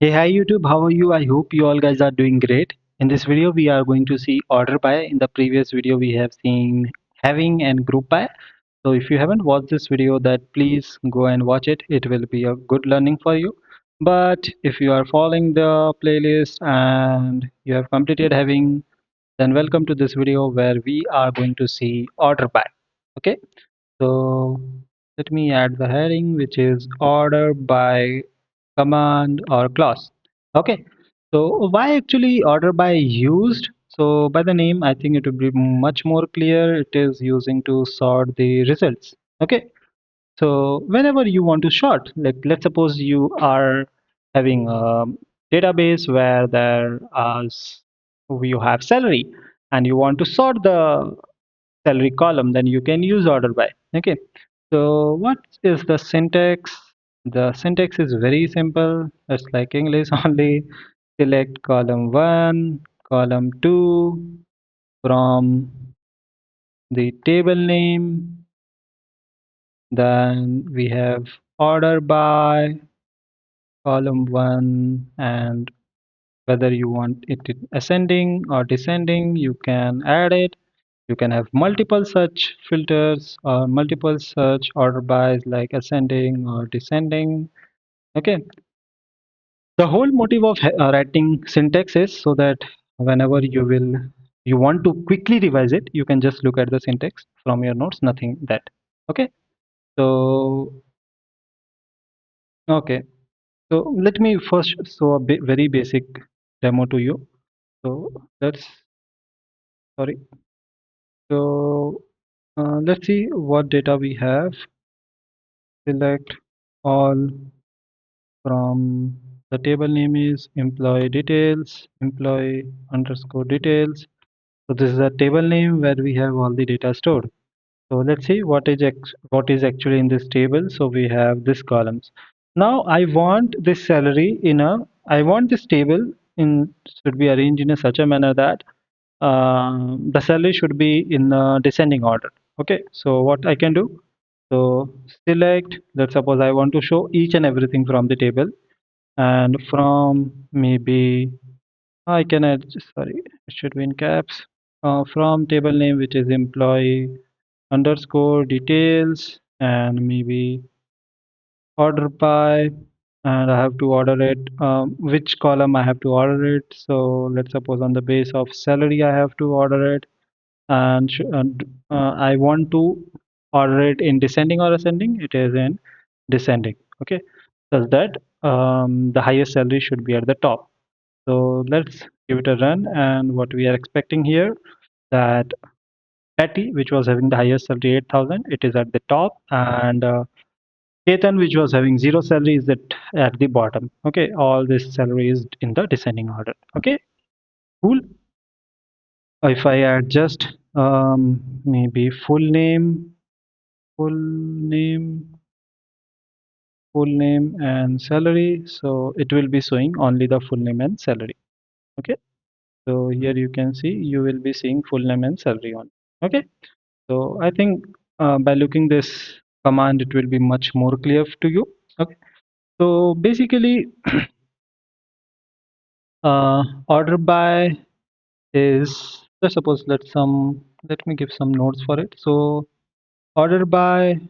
Hey, hi YouTube, how are you? I hope you all guys are doing great. In this video, we are going to see order by. In the previous video, we have seen having and group by. So if you haven't watched this video, that please go and watch it. It will be a good learning for you. But if you are following the playlist and you have completed having, then welcome to this video where we are going to see order by. Okay, so let me add the heading, which is order by command or clause. Okay, so why actually order by used? So by the name, I think it would be much more clear. It is using to sort the results. Okay, so whenever you want to sort, like let's suppose you are having a database where you have salary and you want to sort the salary column, then you can use order by. Okay, so what is the syntax? The syntax is very simple. It's like English only. Select column 1, column 2 from the table name. Then we have order by column 1, and whether you want it ascending or descending, you can add it. You can have multiple search filters or multiple search order bys like ascending or descending. Okay, the whole motive of writing syntax is so that whenever you want to quickly revise it, you can just look at the syntax from your notes, nothing that. Okay, so okay, so let me first show a very basic demo to you. So let's sorry. So let's see what data we have. Select all from the table name is employee details, employee underscore details. So this is a table name where we have all the data stored. So let's see what is actually in this table. So we have this columns. Now I want this salary in a I want this table in should be arranged in a such a manner that the salary should be in a descending order. Okay, so what I can do? So select. Let's suppose I want to show each and everything from the table, and from maybe I can add. Sorry, it should be in caps. From table name, which is employee underscore details, and maybe order by, and I have to order it. Which column I have to order it? So let's suppose on the base of salary I have to order it, and I want to order it in descending or ascending. It is in descending. Okay, such that the highest salary should be at the top. So let's give it a run, and what we are expecting here that Patty, which was having the highest salary 8,000, it is at the top, and Ketan, which was having zero salary, is at the bottom. Okay, all this salary is in the descending order. Okay, cool. If I add just maybe full name, full name and salary, so it will be showing only the full name and salary. Okay, so here you can see you will be seeing full name and salary on. Okay, so I think by looking this command, it will be much more clear to you. Okay, so basically, order by is let's suppose let me give some notes for it. So order by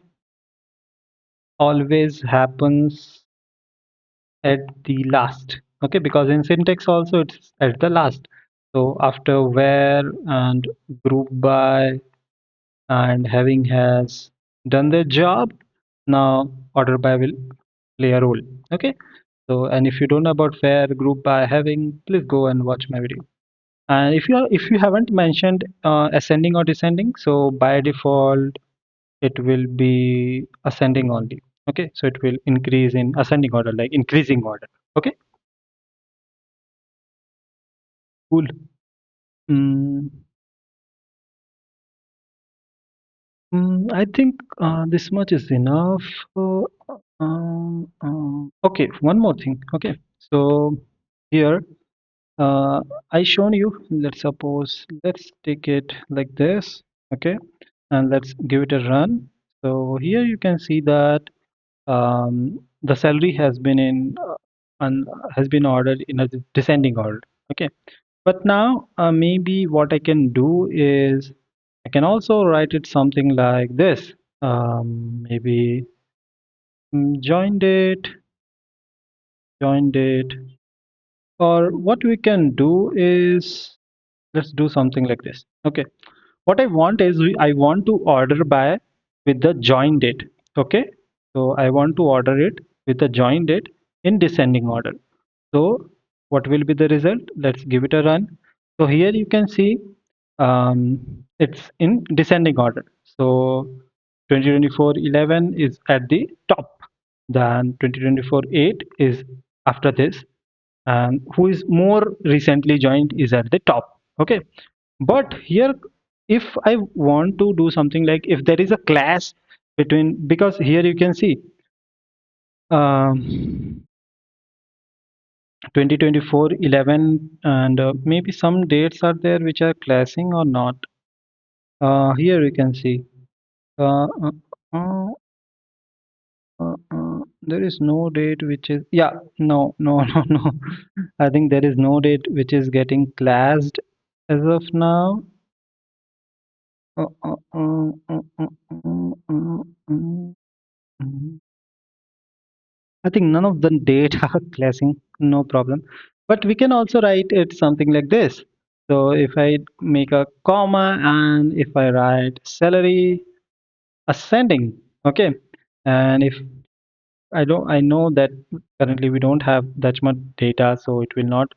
always happens at the last. Okay, because in syntax also it's at the last. So after where and group by and having has done their job, now order by will play a role. Okay, so and if you don't know about where group by having, please go and watch my video. And if you haven't mentioned ascending or descending, so by default it will be ascending only. Okay, so it will increase in ascending order, like increasing order. Okay, cool. mm, I think this much is enough. Okay, one more thing. Okay, so here I shown you, let's take it like this. Okay, and let's give it a run. So here you can see that the salary has been in. and has been ordered in a descending order. Okay, but now maybe what I can do is I can also write it something like this. Maybe join date, join date, or what we can do is let's do something like this. Okay, what I want is I want to order by with the join date. Okay, so I want to order it with the join date in descending order. So what will be the result? Let's give it a run. So here you can see it's in descending order. So 2024-11 is at the top. Then 2024-8 is after this. And who is more recently joined is at the top. Okay. But here, if I want to do something like if there is a clash between, because here you can see um, 2024 11 and maybe some dates are there which are clashing or not. Here you can see uh, uh, uh, there is no date which is, yeah, no, no, no, no. I think there is no date which is getting clashed as of now. Uh, uh, uh, uh, uh, uh. I think none of the data are clashing, no problem. But we can also write it something like this. So if I make a comma and if I write salary ascending, okay, and if I know that currently we don't have that much data, so it will not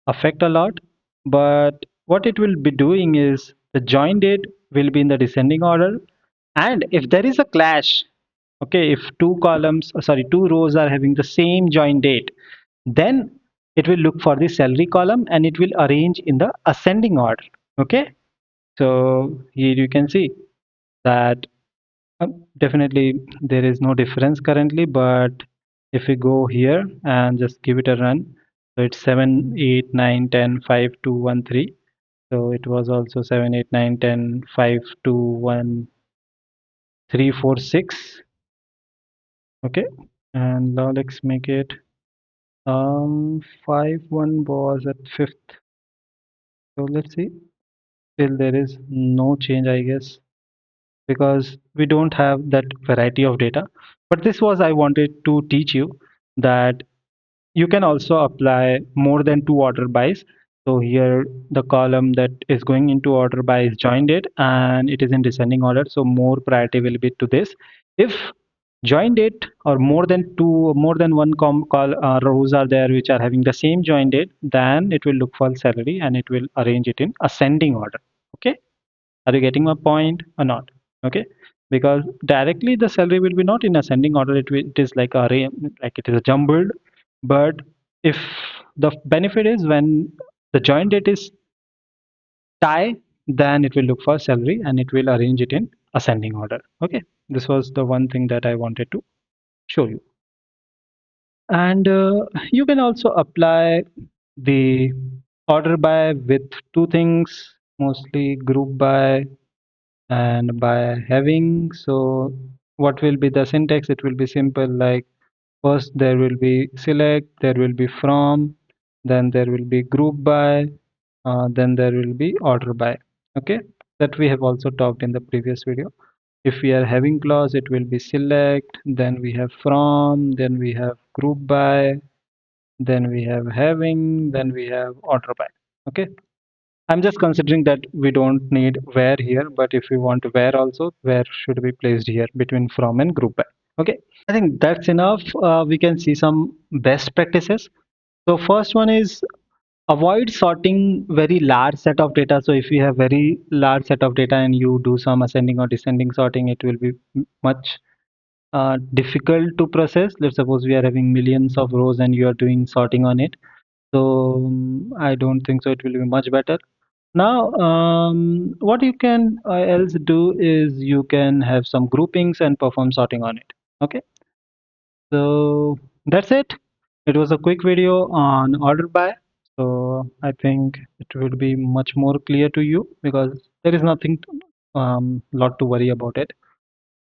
affect a lot. But what it will be doing is the join date will be in the descending order, and if there is a clash, okay, if two columns, sorry, two rows are having the same join date, then it will look for the salary column and it will arrange in the ascending order. Okay, so here you can see that definitely there is no difference currently, but if we go here and just give it a run, so it's 7, 8, 9, 10, 5, 2, 1, 3. So it was also 7, 8, 9, 10, 5, 2, 1, 3, 4, 6. Okay, and now let's make it 5, 1 was at fifth. So let's see. Still there is no change, I guess, because we don't have that variety of data. But this was I wanted to teach you that you can also apply more than two order bys. So here the column that is going into order by is join date and it is in descending order. So more priority will be to this. If join date or more than two, more than one rows are there which are having the same join date, then it will look for salary and it will arrange it in ascending order. Okay. Are you getting my point or not? Okay, because directly the salary will be not in ascending order. It is like like it is a jumbled. But if the benefit is when the join date is tie, then it will look for salary and it will arrange it in ascending order. Okay, this was the one thing that I wanted to show you. And you can also apply the order by with two things, mostly group by and by having. So what will be the syntax? It will be simple like first there will be select, there will be from, then there will be group by, then there will be order by. Okay, that we have also talked in the previous video. If we are having clause, it will be select, then we have from, then we have group by, then we have having, then we have order by. Okay, I'm just considering that we don't need where here, but if we want where also, where should be placed here between from and group by. Okay, I think that's enough. We can see some best practices. So first one is avoid sorting very large set of data. So if you have very large set of data and you do some ascending or descending sorting, it will be much difficult to process. Let's suppose we are having millions of rows and you are doing sorting on it. So I don't think so. It will be much better. Now, what you can else do is you can have some groupings and perform sorting on it. Okay, so that's it. It was a quick video on order by. So I think it will be much more clear to you because there is nothing lot to worry about it.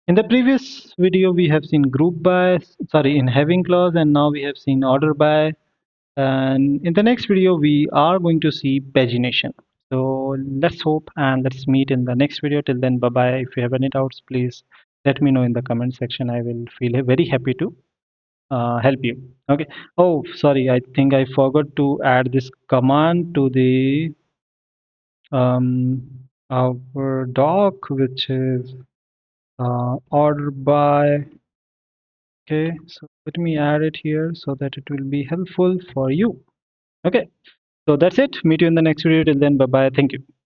In the previous video, we have seen group by, sorry, in having clause, and now we have seen order by. And in the next video, we are going to see pagination. So let's hope and let's meet in the next video. Till then, bye bye. If you have any doubts, please let me know in the comment section. I will feel very happy to help you. Okay. Oh, sorry. I think I forgot to add this command to the our doc, which is order by. Okay, so let me add it here so that it will be helpful for you. Okay, so that's it. Meet you in the next video. Till then, bye bye. Thank you.